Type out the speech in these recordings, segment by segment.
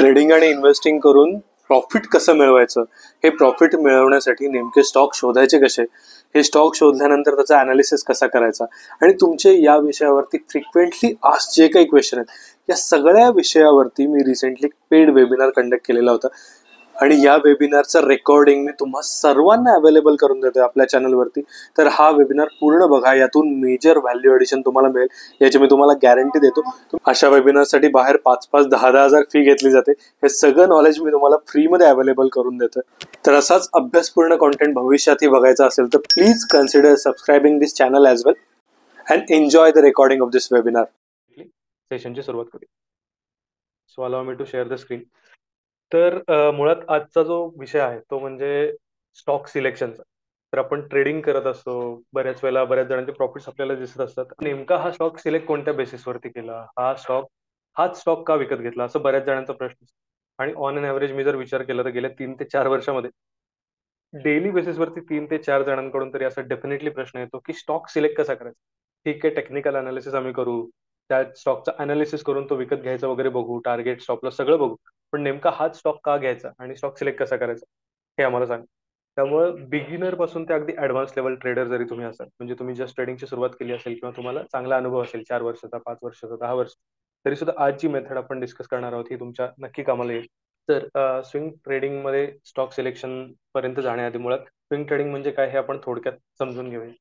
Trading आणि investing करून profit कसं मिळवायचं, हे प्रॉफिट मिळवण्यासाठी नेमके स्टॉक शोधायचे कसे, हे स्टॉक शोधल्यानंतर त्याचा अनालिसिस कसा करायचा, आणि तुमचे या विषयावरती फ्रिक्वेंटली आज जे काही क्वेश्चन आहेत या सगळ्या विषयावरती मी रिसेंटली पेड वेबिनार कंडक्ट केलेला होता. आणि या वेबिनारचं रेकॉर्डिंग मी तुम्हा सर्वांना अवेलेबल करून देतोय आपल्या चॅनलवरती. तर हा वेबिनार पूर्ण बघा, यातून मेजर व्हॅल्यू एडिशन तुम्हाला मिळेल याची मी तुम्हाला गॅरंटी देतो. अशा वेबिनारसाठी बाहेर 5-5, 10-10 हजार फी घेतली जाते. हे सगळं नॉलेज मी तुम्हाला फ्रीमध्ये अवेलेबल करून देतोय. तर असाच अभ्यासपूर्ण कॉन्टेंट भविष्यातही बघायचा असेल तर please consider subscribing this channel as well and enjoy the recording of this webinar. सेशनची सुरुवात करूया. So allow me to share the screen. तर मुळात आजचा जो विषय आहे तो म्हणजे स्टॉक सिलेक्शनचा. तर आपण ट्रेडिंग करत असतो, बऱ्याच वेळेला बऱ्याच जणांचे प्रॉफिट्स आपल्याला दिसत असतात. नेमका हा स्टॉक सिलेक्ट कोणत्या बेसिसवरती केला, हाच स्टॉक का विकत घेतला, असं बऱ्याच जणांचा प्रश्न असतो. आणि ऑन अन ॲव्हरेज मी जर विचार केला तर गेल्या 3 ते 4 वर्षामध्ये डेली बेसिसवरती 3 ते 4 जणांकडून तरी असा डेफिनेटली प्रश्न येतो की स्टॉक सिलेक्ट कसा करायचा. ठीक आहे, टेक्निकल अनालिसिस आम्ही करू, त्या स्टॉकचा अनालिसिस करून तो विकत घ्यायचा वगैरे बघू, टार्गेट स्टॉपला सगळं बघू, पण नेमका हाच स्टॉक का घ्यायचा आणि स्टॉक सिलेक्ट कसा करायचा हे आम्हाला सांग. त्यामुळे बिगिनर पासून ते अगदी ऍडव्हान्स लेवल ट्रेडर जरी तुम्ही असाल, म्हणजे तुम्ही जस्ट ट्रेडिंगची सुरुवात केली असेल किंवा तुम्हाला चांगला अनुभव असेल 4 वर्षाचा, 5 वर्षाचा, 10 वर्ष, तरी सुद्धा आज जी मेथड आपण डिस्कस करणार आहोत ही तुमच्या नक्की कामाला येईल. तर स्विंग ट्रेडिंग मध्ये स्टॉक सिलेक्शन पर्यंत जाण्याआधी मुळात स्विंग ट्रेडिंग म्हणजे काय हे आपण थोडक्यात समजून घेऊया.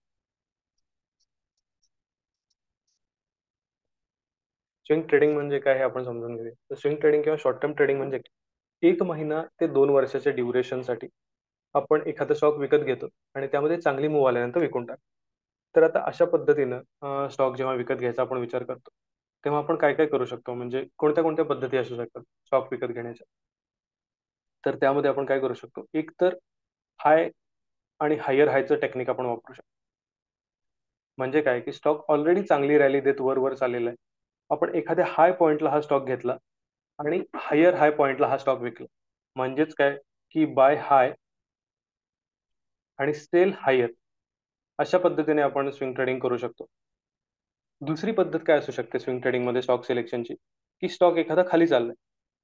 स्विंग ट्रेडिंग म्हणजे काय हे आपण समजून घेऊया. तर स्विंग ट्रेडिंग किंवा शॉर्ट टर्म ट्रेडिंग म्हणजे 1 महिना ते 2 वर्षाच्या ड्युरेशनसाठी आपण एखादा स्टॉक विकत घेतो आणि त्यामध्ये चांगली मूव्ह आल्यानंतर विकून टाकतो. तर आता अशा पद्धतीनं स्टॉक जेव्हा विकत घ्यायचा आपण विचार करतो तेव्हा आपण काय काय करू शकतो, म्हणजे कोणत्या कोणत्या पद्धती असू शकतात स्टॉक विकत घेण्याच्या. तर त्यामध्ये आपण काय करू शकतो, एक तर हाय आणि हायर हायचं टेक्निक आपण वापरू शकतो. म्हणजे काय की स्टॉक ऑलरेडी चांगली रॅली देत वर वर चाललेला आहे, आपण एखाद्या हाय पॉईंटला हा स्टॉक घेतला आणि हायर हाय पॉईंटला हा स्टॉक विकला. म्हणजेच काय की बाय हाय आणि सेल हायर, अशा पद्धतीने आपण स्विंग ट्रेडिंग करू शकतो. दुसरी पद्धत काय असू शकते स्विंग ट्रेडिंग मध्ये स्टॉक सिलेक्शनची, की स्टॉक एखादा खाली चाललाय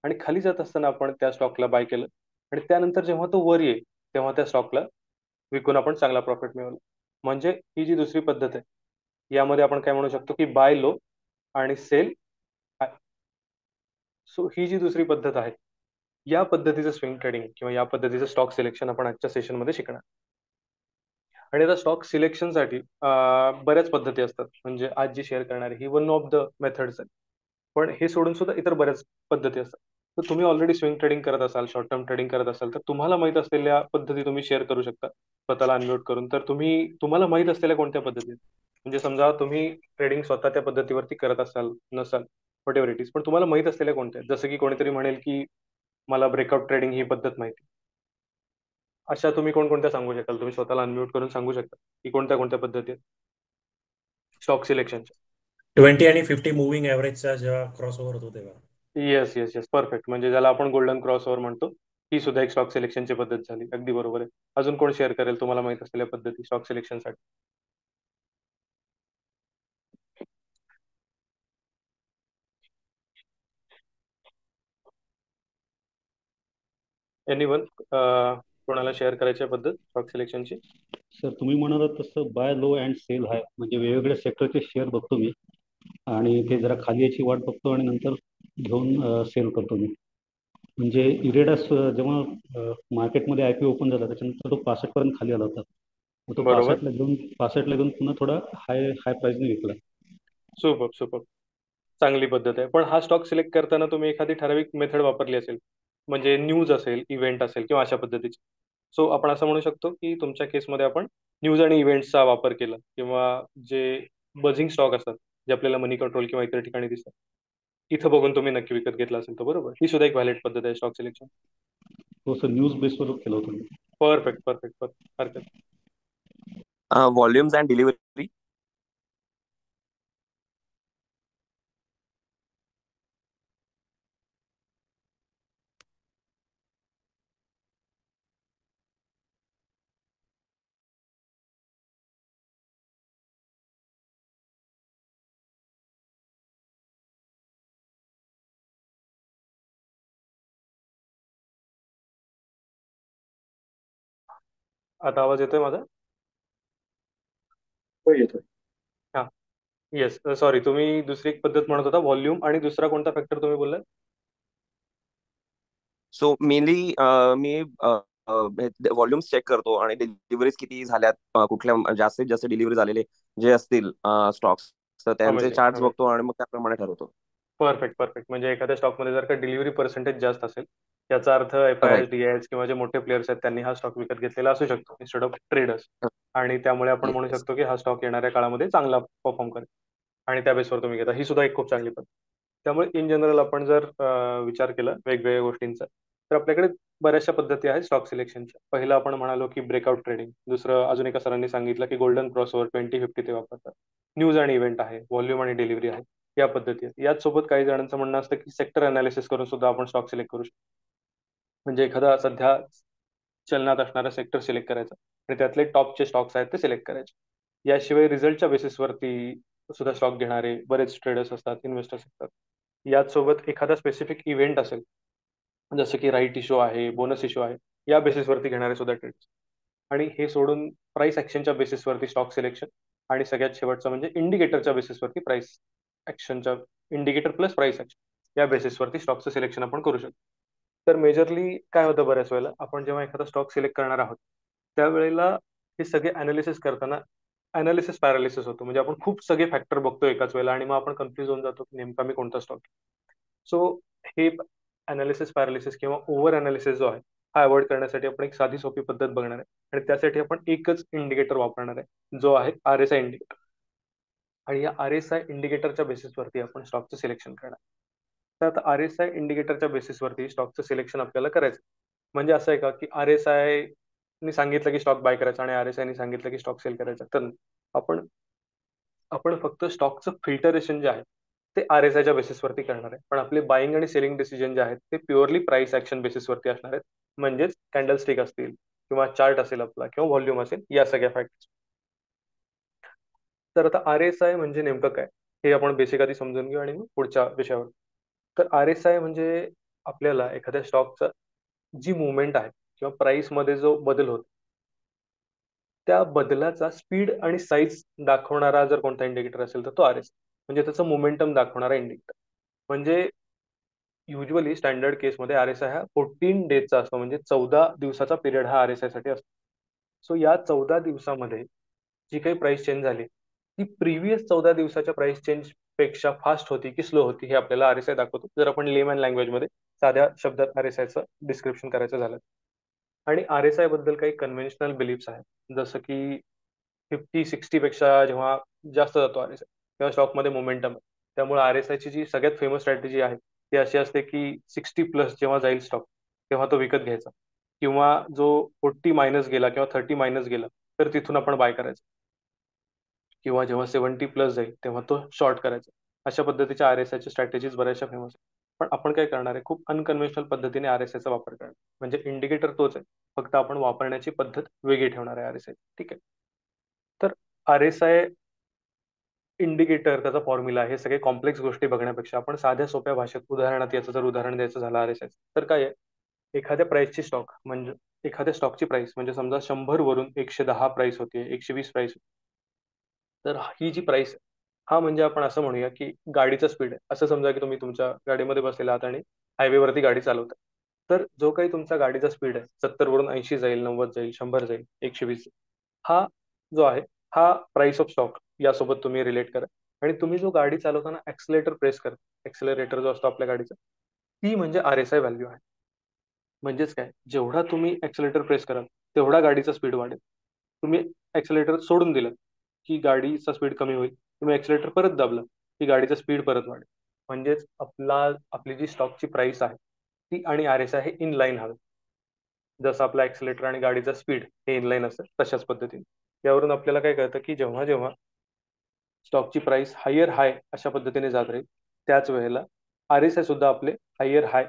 आणि खाली जात असताना आपण त्या स्टॉकला बाय केलं आणि त्यानंतर जेव्हा तो वर येईल तेव्हा त्या स्टॉकला विकून आपण चांगला प्रॉफिट मिळवला. म्हणजे ही जी दुसरी पद्धत आहे यामध्ये आपण काय म्हणू शकतो की बाय लो आणि सेल हाय. सो ही जी दुसरी पद्धत आहे या पद्धतीचं स्विंग ट्रेडिंग किंवा या पद्धतीचं स्टॉक सिलेक्शन आपण आजच्या सेशनमध्ये शिकणार. आणि आता स्टॉक सिलेक्शनसाठी बऱ्याच पद्धती असतात, म्हणजे आज जी शेअर करणार ही वन ऑफ द मेथड्स आहे. पण हे सोडून सुद्धा इतर बऱ्याच पद्धती असतात. तर तुम्ही ऑलरेडी स्विंग ट्रेडिंग करत असाल, शॉर्ट टर्म ट्रेडिंग करत असाल, तर तुम्हाला माहित असलेल्या पद्धती तुम्ही शेअर करू शकता स्वतःला अनम्यूट करून. तर तुम्हाला माहित असलेल्या कोणत्या पद्धती आहेत? म्हणजे समजा तुम्ही ट्रेडिंग स्वतः त्या पद्धतीवरती करत असाल नसाल, वॉट एव्हर इट इज, पण तुम्हाला माहित असलेल्या कोणत्या आहेत? जसं की कोणीतरी म्हणेल की मला ब्रेकआउट ट्रेडिंग ही पद्धत माहिती. अशा तुम्ही कोणकोणत्या सांगू शकाल? तुम्ही स्वतःला अनम्यूट करून सांगू शकता की कोणत्या कोणत्या पद्धती आहेत स्टॉक सिलेक्शनच्या? 20 आणि 50 मुव्हिंग ॲव्हरेजचा जेव्हा क्रॉस ओव्हर होतो तेव्हा. Yes yes yes, perfect. म्हणजे ज्याला आपण गोल्डन क्रॉसओव्हर म्हणतो, ही सुद्धा एक स्टॉक सिलेक्शनची पद्धत झाली. अगदी बरोबर आहे. अजून कोण शेअर करेल तुम्हाला माहित असलेल्या पद्धती स्टॉक सिलेक्शनसाठी? एनीवन, कोणाला शेअर करायची आहे पद्धत स्टॉक सिलेक्शनची? सर, तुम्ही म्हणालात तसं बाय लो अँड सेल हाय, म्हणजे वेगवेगळ्या सेक्टरचे शेअर बघतो मी आणि ते जरा खाली याची वाट बघतो आणि नंतर घेऊन सेल करतो मी. म्हणजे इरेडास जेव्हा मार्केटमध्ये आयपीओ ओपन झाला त्याच्यानंतर तो 65 पर्यंत खाली आला होता. मग तो बरोबर. 65ला घेऊन पुन्हा थोडा हाय हाय प्राइसने विकला. सुपर सुपर, चांगली पद्धत आहे. पण हा स्टॉक सिलेक्ट करताना तुम्ही एखादी ठराविक मेथड वापरली असेल, म्हणजे न्यूज असेल, इव्हेंट असेल किंवा अशा पद्धतीची. सो आपण असं म्हणू शकतो की तुमच्या केसमध्ये आपण न्यूज आणि इव्हेंट्सचा वापर केला, किंवा जे बझिंग स्टॉक असतात जे आपल्याला मनी कंट्रोल किंवा इतर ठिकाणी दिसतात, इथं बघून तुम्ही नक्की विकत घेतला असेल तर बरोबर. ही सुद्धा एक व्हॅलिड पद्धत आहे स्टॉक सिलेक्शन. तो सर न्यूज बेसवर केला होता मी. परफेक्ट परफेक्ट परफेक्ट, हरकत नाही. volumes and delivery. आता आवाज येतोय माझा? हो येतोय. हा. येस, सॉरी, तुम्ही दुसरी एक पद्धत म्हणत होता, व्हॉल्यूम, आणि दुसरा कोणता फॅक्टर तुम्ही बोलला? सो मेनली मी व्हॉल्यूम्स चेक करतो आणि डिलिव्हरीज किती झाल्यात, कुठल्या जास्तीत जास्त डिलिव्हरी झालेले जे असतील स्टॉक्स, तर त्यांचे अमेझिंग, चार्ट्स अमेझिंग. बघतो आणि मग त्याप्रमाणे ठरवतो. Perfect, perfect. म्हणजे एखाद्या स्टॉकमध्ये जर का डिलिव्हरी पर्सेंटेज जास्त असेल, याचा अर्थ F I right. S, D I S किंवा जे मोठे प्लेयर्स आहेत त्यांनी हा स्टॉक विकत घेतलेला असू शकतो इन्स्टेड ऑफ ट्रेडर्स. आणि त्यामुळे आपण म्हणू येस. शकतो की हा स्टॉक येणाऱ्या काळामध्ये चांगला परफॉर्म करेल, आणि त्या बेसवर तुम्ही घेता. ही सुद्धा एक खूप चांगली पद्धत. त्यामुळे इन जनरल आपण जर विचार केला वेगवेगळ्या गोष्टींचा, तर आपल्याकडे बऱ्याचशा पद्धती आहेत स्टॉक सिलेक्शनच्या. पहिलं आपण म्हणालो की ब्रेकआउट ट्रेडिंग. दुसरं अजून एका सरांनी सांगितलं की गोल्डन क्रॉसओव्हर 2050 ते वापरतात. न्यूज आणि इव्हेंट आहे, व्हॉल्यूम आणि डिलिव्हरी आहे, या पद्धती आहेत. याच सोबत काही जणांचं म्हणणं असतं की सेक्टर अनालिसिस करून सुद्धा आपण स्टॉक सिलेक्ट करू शकतो. म्हणजे एखादा सध्या चलनात असणारा सेक्टर सिलेक्ट करायचा आणि त्यातले टॉपचे स्टॉक्स आहेत ते सिलेक्ट करायचे. याशिवाय रिझल्टच्या बेसिसवरती सुद्धा स्टॉक घेणारे बरेच ट्रेडर्स असतात, इन्व्हेस्टर्स असतात. याचसोबत एखादा स्पेसिफिक इव्हेंट असेल, जसं की राईट इश्यू आहे, बोनस इश्यू आहे, या बेसिसवरती घेणारे सुद्धा ट्रेडर्स. आणि हे सोडून प्राइस ऍक्शनच्या बेसिसवरती स्टॉक सिलेक्शन, आणि सगळ्यात शेवटचं म्हणजे इंडिकेटरच्या बेसिसवरती प्राइस ऍक्शनच्या, इंडिकेटर प्लस प्राइस ऍक्शन, या बेसिसवरती स्टॉकचं सिलेक्शन आपण करू शकतो. तर मेजरली काय होतं, बऱ्याच वेळेला आपण जेव्हा एखादा स्टॉक सिलेक्ट करणार आहोत, त्यावेळेला हे सगळे अनालिसिस करताना अनालिसिस पॅरालिसिस होतो. म्हणजे आपण खूप सगळे फॅक्टर बघतो एकाच वेळेला, आणि मग आपण कन्फ्युज होऊन जातो की नेमका मी कोणता स्टॉक. सो हे अनालिसिस पॅरालिसिस किंवा ओव्हर अनालिसिस जो आहे, हा अवॉइड करण्यासाठी आपण एक साधी सोपी पद्धत बघणार आहे. आणि त्यासाठी आपण एकच इंडिकेटर वापरणार आहे, जो आहे RSI इंडिकेटर. आणि या RSI इंडिकेटरच्या बेसिसवरती आपण स्टॉकचं सिलेक्शन करणार. तर आता RSI इंडिकेटरच्या बेसिसवरती स्टॉकचं सिलेक्शन आपल्याला करायचं. म्हणजे असं आहे का की RSI ने सांगितलं की स्टॉक बाय करायचा आणि RSI ने सांगितलं की स्टॉक सेल करायचा, तर आपण आपण फक्त स्टॉकचं फिल्टरेशन जे आहे ते RSIच्या बेसिसवरती करणार आहे. पण आपले बाईंग आणि सेलिंग डिसिजन जे आहेत ते प्युअरली प्राइस ऍक्शन बेसिसवरती असणार आहेत. म्हणजेच कॅन्डल स्टिक असतील, किंवा चार्ट असेल आपला, किंवा व्हॉल्यूम असेल, या सगळ्या फॅक्टर्स. तर आता RSI म्हणजे नेमकं काय, हे आपण बेसिक आधी समजून घेऊ आणि मग पुढच्या विषयावर. तर RSI म्हणजे आपल्याला एखाद्या स्टॉकचा जी मुवमेंट आहे किंवा प्राइस मध्ये जो बदल होतो, त्या बदलाचा स्पीड आणि साईज दाखवणारा जर कोणता इंडिकेटर असेल तर तो RSI, म्हणजे त्याचं मोमेंटम दाखवणारा इंडिकेटर. म्हणजे युजली स्टँडर्ड केसमध्ये RSI हा 14 डेजचा असतो, म्हणजे 14 दिवसाचा पिरियड हा RSI साठी असतो. सो या 14 दिवसामध्ये जी काही प्राइस चेंज झाली, ती प्रिव्हियस 14 दिवसाच्या प्राइस चेंज पेक्षा फास्ट होती की स्लो होती, हे आपल्याला RSI दाखवतो, जर आपण लेमॅन लँग्वेजमध्ये साध्या शब्दात RSIचं डिस्क्रिप्शन करायचं झालं. आणि RSI बद्दल काही कन्व्हेन्शनल बिलीफ्स आहेत, जसं की 50-60 पेक्षा जेव्हा जास्त जातो RSI, तेव्हा स्टॉकमध्ये मोमेंटम आहे. त्यामुळे RSI ची जी सगळ्यात फेमस स्ट्रॅटेजी आहे ती अशी असते की 60+ जेव्हा जाईल स्टॉक, तेव्हा तो विकत घ्यायचा, किंवा जो 40 मायनस गेला किंवा 30 मायनस गेला, तर तिथून आपण बाय करायचं, किंवा जेव्हा 70+ जाईल तेव्हा तो शॉर्ट करायचा. अशा पद्धतीच्या RSI च्या स्ट्रॅटेजीज बऱ्याचशा फेमस आहेत. पण आपण काय करणार आहे, खूप अनकन्व्हेन्शनल पद्धतीने RSI चा वापर करणार. म्हणजे इंडिकेटर तोच आहे, फक्त आपण वापरण्याची पद्धत वेगळी ठेवणार आहे RSI. ठीक आहे. तर RSI इंडिकेटर, त्याचा फॉर्म्युला, हे सगळे कॉम्प्लेक्स गोष्टी बघण्यापेक्षा आपण साध्या सोप्या भाषेत, उदाहरणात याचं जर उदाहरण द्यायचं झालं RSI, तर काय आहे, एखाद्या प्राइसची स्टॉक म्हणजे एखाद्या स्टॉकची प्राइस म्हणजे समजा 100 वरून 110 प्राइस होते, 120 प्राइस, तर ही जी प्राइस आहे, हा म्हणजे आपण असं म्हणूया की गाडीचा स्पीड आहे. असं समजा की तुम्ही तुमच्या गाडीमध्ये बसलेला आहात आणि हायवेवरती गाडी चालवता. तर जो काही तुमचा गाडीचा स्पीड आहे, 70 वरून 80 जाईल, 90 जाईल, 100 जाईल, 120, हा जो आहे, हा प्राइस ऑफ स्टॉक यासोबत तुम्ही रिलेट करा. आणि तुम्ही जो गाडी चालवताना ऍक्सिलेटर प्रेस करा, ऍक्सिलरेटर जो असतो आपल्या गाडीचा, ती म्हणजे RSI व्हॅल्यू आहे. म्हणजेच काय, जेवढा तुम्ही ऍक्सिलेटर प्रेस कराल तेवढा गाडीचा स्पीड वाढेल. तुम्ही ऍक्सिलेटर सोडून दिलं की गाडीचा स्पीड कमी होईल, तुम्ही ऍक्सिलेटर परत दाबलं की गाडीचा स्पीड परत वाढेल. म्हणजेच आपली जी स्टॉकची प्राइस आहे ती आणि RSI हे इन लाईन हवे. जसं आपला ऍक्सिलेटर आणि गाडीचा स्पीड हे इनलाईन असेल तशाच पद्धतीने. यावरून आपल्याला काय कळतं की जेव्हा जेव्हा स्टॉकची प्राइस हायर हाय अशा पद्धतीने जात राहील, त्याच वेळेला RSI सुद्धा आपले हायर हाय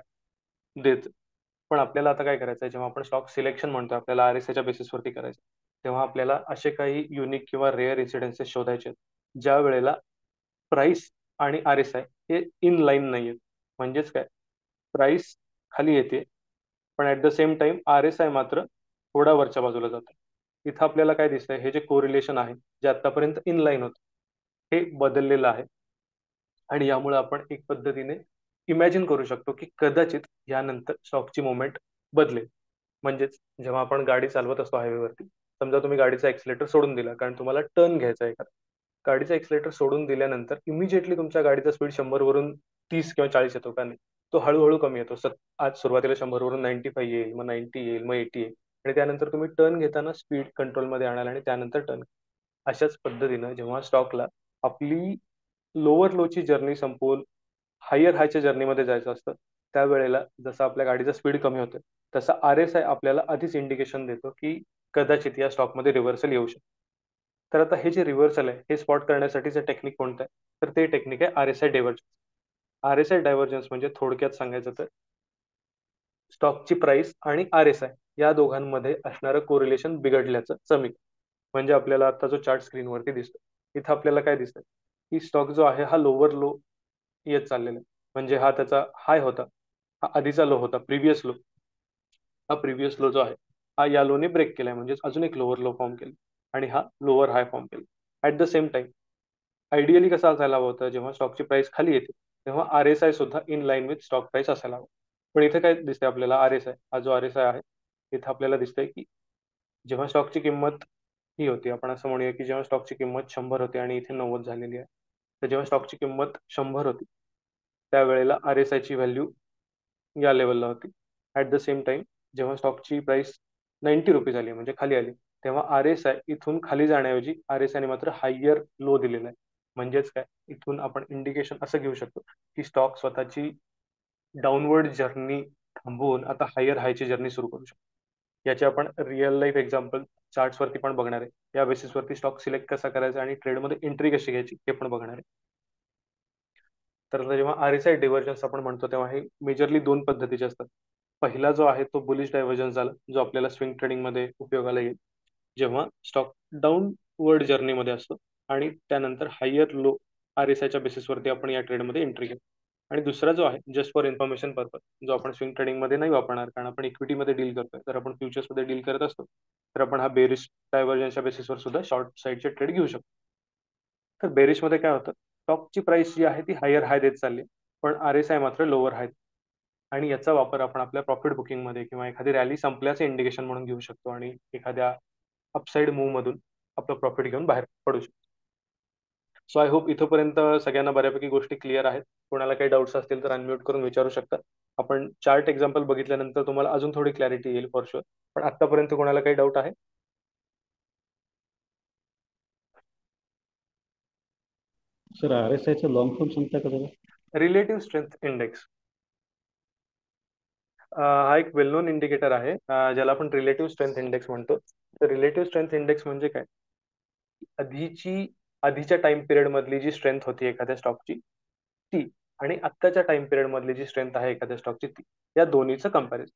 देत. पण आपल्याला आता काय करायचं आहे, जेव्हा आपण स्टॉक सिलेक्शन म्हणतो आपल्याला RSI च्या बेसिसवरती करायचं, तेव्हा आपल्याला असे काही युनिक किंवा रेअर इन्सिडेन्सेस शोधायचे आहेत ज्या वेळेला प्राइस आणि RSI हे इन लाईन नाही आहेत. म्हणजेच काय, प्राइस खाली येते पण at the same time RSI मात्र थोडा वरच्या बाजूला जातो. इथं आपल्याला काय दिसतंय, हे जे कोरिलेशन आहे जे आतापर्यंत इनलाईन होतं हे बदललेलं आहे. आणि यामुळे आपण एक पद्धतीने इमॅजिन करू शकतो की कदाचित यानंतर स्टॉकची मुवमेंट बदलेल. म्हणजेच जेव्हा आपण गाडी चालवत असतो हायवेवरती, समजा तुम्ही गाडीचा एक्सिलेटर सोडून दिला कारण तुम्हाला टर्न घ्यायचा आहे एखादा. गाडीचा एक्सिलेटर सोडून दिल्यानंतर इमिजिएटली तुमच्या गाडीचा स्पीड 100 वरून 30 किंवा 40 येतो का नाही, तो हळूहळू कमी येतो. आज सुरुवातीला 100 वरून 95 येईल, मग 90 येईल, मग 80 येईल, आणि त्यानंतर तुम्ही टर्न घेताना स्पीड कंट्रोलमध्ये आणाल आणि त्यानंतर टर्न. अशाच पद्धतीनं जेव्हा स्टॉकला आपली लोअर लोची जर्नी संपवून हायर हायच्या जर्नीमध्ये जायचं असतं, त्यावेळेला जसं आपल्या गाडीचा स्पीड कमी होतं तसा RSI आपल्याला आधीच इंडिकेशन देतो की कदाचित या स्टॉकमध्ये रिव्हर्सल येऊ शकतं. तर आता हे जे रिव्हर्सल आहे हे स्पॉट करण्यासाठीचं टेक्निक कोणतं आहे, तर ते टेक्निक आहे RSI डायव्हर्जन्स. RSI डायव्हर्जन्स म्हणजे थोडक्यात सांगायचं तर स्टॉकची प्राइस आणि RSI या दोघांमध्ये असणारं कोरिलेशन बिघडल्याचं समीक. म्हणजे आपल्याला आता जो चार्ट स्क्रीनवरती दिसतो, इथं आपल्याला काय दिसतंय की स्टॉक जो आहे हा लोअर लो येत चाललेला आहे. म्हणजे हा त्याचा हाय होता, हा आधीचा लो होता, प्रिव्हियस लो. हा प्रिव्हियस लो जो आहे हा या लोने ब्रेक केलाय, म्हणजे अजून एक लोअर लो फॉर्म केला आणि हा लोअर हाय फॉर्म केला. At the same time ideally कसं असायला हवं होतं, जेव्हा स्टॉकची प्राइस खाली येते तेव्हा RSI सुद्धा in line with stock price असायला हवं. पण इथे काय दिसतंय आपल्याला, RSI हा जो RSI आहे इथं आपल्याला दिसतंय की जेव्हा स्टॉकची किंमत ही होती, आपण असं म्हणूया की जेव्हा स्टॉकची किंमत 100 होती आणि इथे 90 झालेली आहे, तर जेव्हा स्टॉकची किंमत 100 होती त्यावेळेला RSI ची व्हॅल्यू या लेवलला होती. ऍट द सेम टाइम जेव्हा स्टॉकची प्राइस 90 रुपीज आली म्हणजे खाली आली, तेव्हा RSI इथून खाली जाण्याऐवजी RSI ने मात्र हायर लो दिलेला आहे. म्हणजेच काय, इथून आपण इंडिकेशन असं घेऊ शकतो की स्टॉक स्वतःची डाऊनवर्ड जर्नी थांबवून आता हायर हायची जर्नी सुरू करू शकतो. याचे आपण रिअल लाईफ एक्झाम्पल चार्ट्स वरती पण बघणार आहे. या बेसिसवरती स्टॉक सिलेक्ट कसा करायचा आणि ट्रेडमध्ये एंट्री कशी घ्यायची हे पण बघणार आहे. तर आता जेव्हा RSI डायव्हर्जन्स आपण म्हणतो तेव्हा हे मेजरली दोन पद्धतीचे असतात. पहिला जो आहे तो बुलिश डायव्हर्जन्स झाला, जो आपल्याला स्विंग ट्रेडिंग मध्ये उपयोगाला येईल, जेव्हा स्टॉक डाऊनवर्ड जर्नीमध्ये असतो आणि त्यानंतर हायर लो RSI बेसिसवरती आपण या ट्रेडमध्ये एंट्री घेतो. आणि दुसरा जो आहे जस्ट फॉर इन्फॉर्मेशन पर्पज, जो आपण स्विंग ट्रेडिंग मध्ये नाही वापरणार कारण आपण इक्विटीमध्ये डील करतोय. जर आपण फ्युचर्स मध्ये डील करत असतो तर आपण हा बेरिश डायव्हर्जन्सच्या बेसिसवर सुद्धा शॉर्ट साईडचे ट्रेड घेऊ शकतो. तर बेरिश मध्ये काय होतं, स्टॉकची प्राइस जी आहे ती हायर हाय देत चालली, पण RSI मात्र लोअर हाय. आणि याचा वापर आपण आपल्या प्रॉफिट बुकिंग मध्ये किंवा एखादी रॅली संपल्याचे इंडिकेशन म्हणून घेऊ शकतो आणि एखाद्या अपसाइड मूव्ह मधून आपलं प्रॉफिट घेऊन बाहेर पडू शकतो. सो आय होप इथपर्यंत सगळ्यांना बऱ्यापैकी गोष्टी क्लिअर आहेत. कोणाला काही डाऊट्स असतील तर अनम्यूट करून विचारू शकता. आपण चार्ट एक्झाम्पल बघितल्यानंतर तुम्हाला अजून थोडी क्लॅरिटी येईल फॉर शुअर. पण आतापर्यंत कोणाला काही डाऊट आहे? सर RSIचं लॉंग फॉर्म सांगता का जरा? रिलेटिव्ह स्ट्रेंथ इंडेक्स हा एक वेल नोन इंडिकेटर आहे, ज्याला आपण रिलेटिव्ह स्ट्रेंथ इंडेक्स म्हणतो. तर रिलेटिव्ह स्ट्रेंथ इंडेक्स म्हणजे काय, आधीच्या टाइम पिरियड मधली जी स्ट्रेंथ होती एखाद्या स्टॉकची ती आणि आत्ताच्या टाइम पिरियड मधली जी स्ट्रेंथ आहे एखाद्या स्टॉकची ती, या दोन्हीचं कंपॅरिझन.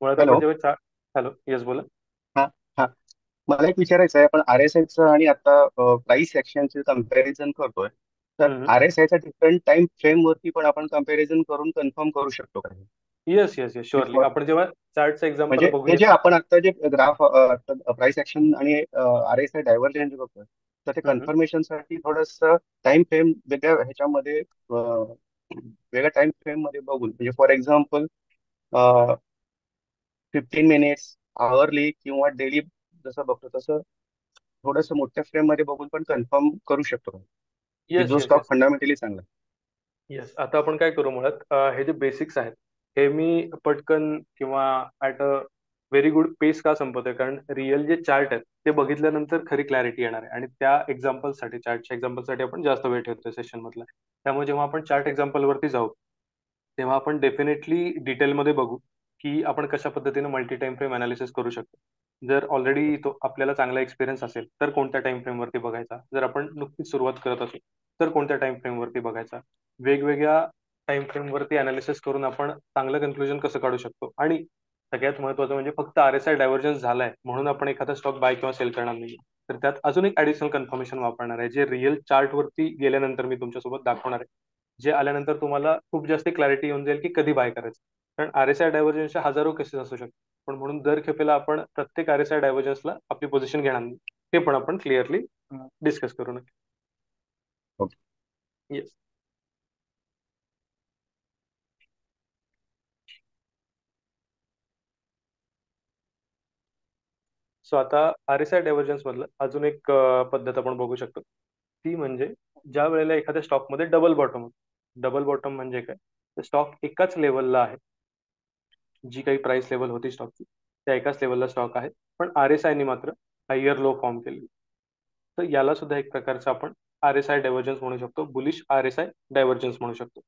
मुळात हॅलो. आपण जेव्हा हॅलो, येस बोला. हा हा मला एक विचारायचं आहे, आपण RSIचं आणि आता प्राइस ऍक्शनचे कम्पॅरिझन करतोय, तर RSIच्या डिफरंट टाइम फ्रेम वरती पण आपण कम्पॅरिझन करून कन्फर्म करू शकतो का? Yes yes yes surely. For- आपण जेव्हा चार्टचं एक्झाम्पल म्हणजे हे जे बघूया. आपण आता जे ग्राफ प्राइस ऍक्शन आणि RSI डायव्हर्जन्स बघतोय, तर ते हम्म. कन्फर्मेशन साठी थोडस टाइम फ्रेम वेगळ्या ह्याच्यामध्ये वेगळ्या टाइम फ्रेम मध्ये बघून, म्हणजे फॉर एक्झाम्पल 15 मिनिट्स आवरली किंवा डेली जसं बघतो तसं थोडंसं मोठ्या फ्रेम मध्ये बघून पण कन्फर्म करू शकतो का? की येस जो येस स्टॉक येस फंडामेंटली चांगला आहे. येस. आता आपण काय करू मुळात, हे जे बेसिक्स आहेत हे मी पटकन किंवा ऍट अ व्हेरी गुड पेस का संपवतोय, कारण रिअल जे चार्ट आहेत ते बघितल्यानंतर खरी क्लॅरिटी येणार आहे आणि त्या एक्झाम्पलसाठी, चार्टच्या एक्झाम्पलसाठी आपण जास्त वेळ ठेवतोय सेशन मधला. त्यामुळे जेव्हा आपण चार्ट एक्झाम्पल वरती जाऊ तेव्हा आपण डेफिनेटली डिटेलमध्ये बघू की आपण कशा पद्धतीने मल्टी टाइम फ्रेम अनालिसिस करू शकतो. जर ऑलरेडी तो आपल्याला चांगला एक्सपिरियन्स असेल तर कोणत्या टाइम फ्रेम वरती बघायचा, जर आपण नुकतीच सुरुवात करत असू तर कोणत्या टाइम फ्रेम वरती बघायचा, वेगवेगळ्या टाइम फ्रेम वरती अनालिसिस करून आपण चांगलं कन्क्लुजन कसं काढू शकतो. आणि सगळ्यात महत्त्वाचं म्हणजे फक्त RSI डायव्हर्जन्स झालाय म्हणून आपण एखादा स्टॉक बाय किंवा सेल करणार नाही, तर त्यात अजून एक ऍडिशनल कन्फर्मेशन वापरणार आहे जे रिअल चार्ट वरती गेल्यानंतर मी तुमच्यासोबत दाखवणार आहे. जे आल्यानंतर तुम्हाला खूप जास्त क्लॅरिटी येऊन जाईल की कधी बाय करायचं. कारण RSI डायव्हर्जन्सच्या हजारो केसेस असू शकतात, पण म्हणून दर खेपेला आपण प्रत्येक RSI डायव्हर्जन्सला आपली पोझिशन घेणार नाही. हे पण आपण क्लिअरली डिस्कस करू नक्की. ओके. येस. सो आता RSI डायव्हर्जन्स मधलं अजून एक पद्धत आपण बघू शकतो. ती म्हणजे ज्या वेळेला एखाद्या स्टॉकमध्ये डबल बॉटम होतं. डबल बॉटम म्हणजे काय, तर स्टॉक एकाच लेवलला आहे, जी काही प्राइस लेवल होती स्टॉकची त्या एकाच लेवलला स्टॉक आहे, पण RSI ने मात्र हायर लो फॉर्म केली. तर याला सुद्धा एक प्रकारचं आपण RSI डायव्हर्जन्स म्हणू शकतो, बुलिश RSI डायव्हर्जन्स म्हणू शकतो.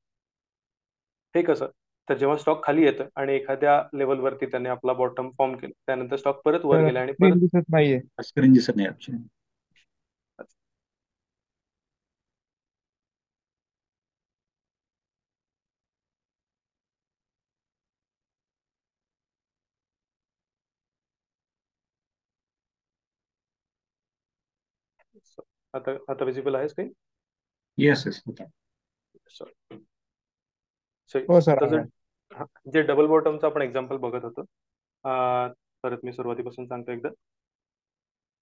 हे कसं, तर जेव्हा स्टॉक खाली येतं आणि एखाद्या लेवलवरती त्याने आपला बॉटम फॉर्म केला, त्यानंतर स्टॉक परत वर गेला आणि स्क्रीन परत दिसत नाहीये. स्क्रीन दिसत नाही ऍक्च्युली. आता आता विजिबल आहे स्क्रीन. येस येस होता. हो सर, तसं आहे. जे डबल बॉटमचं आपण एक्झाम्पल बघत होतो, परत मी सुरुवातीपासून सांगतो एकदा.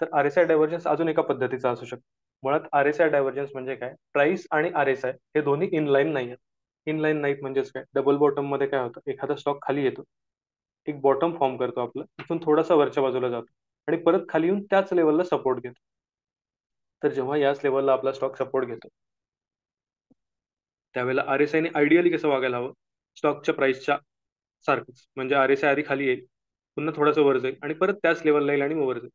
तर RSI डायव्हर्जन्स अजून एका पद्धतीचा असू शकतो. मुळात RSI डायव्हर्जन्स म्हणजे काय, प्राइस आणि RSI हे दोन्ही इनलाईन नाही आहेत. इनलाईन नाहीत म्हणजेच काय, डबल बॉटम मध्ये काय होतं, एखादा स्टॉक खाली येतो, एक बॉटम फॉर्म करतो आपलं, इथून थोडासा वरच्या बाजूला जातो आणि परत खाली येऊन त्याच लेवलला सपोर्ट घेतो. तर जेव्हा याच लेवलला आपला स्टॉक सपोर्ट घेतो, त्यावेळेला RSI ने आयडियली कसं वागायला हवं, स्टॉकच्या प्राइसच्या सारखंच. म्हणजे RSI आधी खाली येईल, पुन्हा थोडंसं वर जाईल आणि परत त्याच लेवलला येईल आणि मग वर जाईल.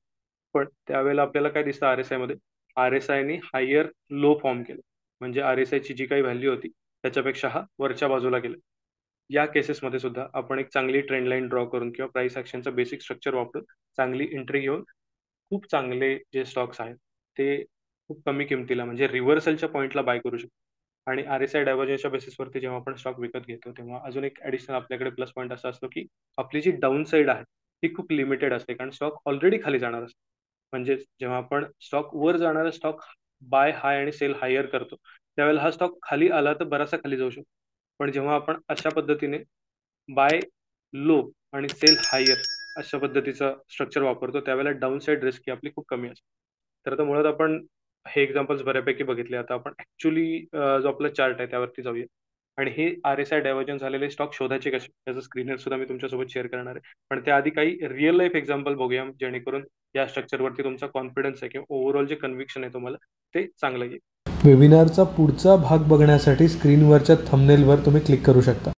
पण त्यावेळेला आपल्याला काय दिसतं RSI मध्ये, RSI ने हायर लो फॉर्म केलं, म्हणजे RSI ची जी काही व्हॅल्यू होती त्याच्यापेक्षा हा वरच्या बाजूला गेला. या केसेसमध्ये सुद्धा आपण एक चांगली ट्रेंड लाईन ड्रॉ करून किंवा प्राइस ऍक्शनचं बेसिक स्ट्रक्चर वापरून चांगली एंट्री घेऊन खूप चांगले जे स्टॉक्स आहेत ते खूप कमी किमतीला म्हणजे रिव्हर्सलच्या पॉईंटला बाय करू शकतो. आणि RSI डायव्हर्जन्सच्या बेसिसवरती जेव्हा आपण स्टॉक विकत घेतो, तेव्हा अजून एक ऍडिशनल आपल्याकडे प्लस पॉईंट असा असतो की आपली जी डाऊन साईड आहे ती खूप लिमिटेड असते, कारण स्टॉक ऑलरेडी खाली जाणार असतो. म्हणजे जेव्हा आपण स्टॉक वर जाणारा स्टॉक बाय हाय आणि सेल हायर करतो, त्यावेळेला हा स्टॉक खाली आला तर बराचसा खाली जाऊ शकतो. पण जेव्हा आपण अशा पद्धतीने बाय लो आणि सेल हायर अशा पद्धतीचं स्ट्रक्चर वापरतो, त्यावेळेला डाऊन साईड रिस्क ही आपली खूप कमी असते. तर आता मुळात आपण हे एक्झाम्पल्स बऱ्यापैकी बघितले. आता आपण ऍक्च्युली जो आपला चार्ट आहे त्यावरती जाऊया आणि हे RSI डायव्हर्जन झालेले स्टॉक शोधायचे कसे, त्याचं स्क्रीनर सुद्धा मी तुमच्यासोबत शेअर करणार आहे. पण त्याआधी काही रिअल लाईफ एक्झाम्पल बघूया, जेणेकरून या स्ट्रक्चरवरती तुमचा कॉन्फिडन्स आहे किंवा ओव्हरऑल जे कन्व्हिक्शन आहे तुम्हाला ते चांगलं येईल. वेबिनारचा पुढचा भाग बघण्यासाठी स्क्रीनवरच्या थंबनेलवर तुम्ही क्लिक करू शकता.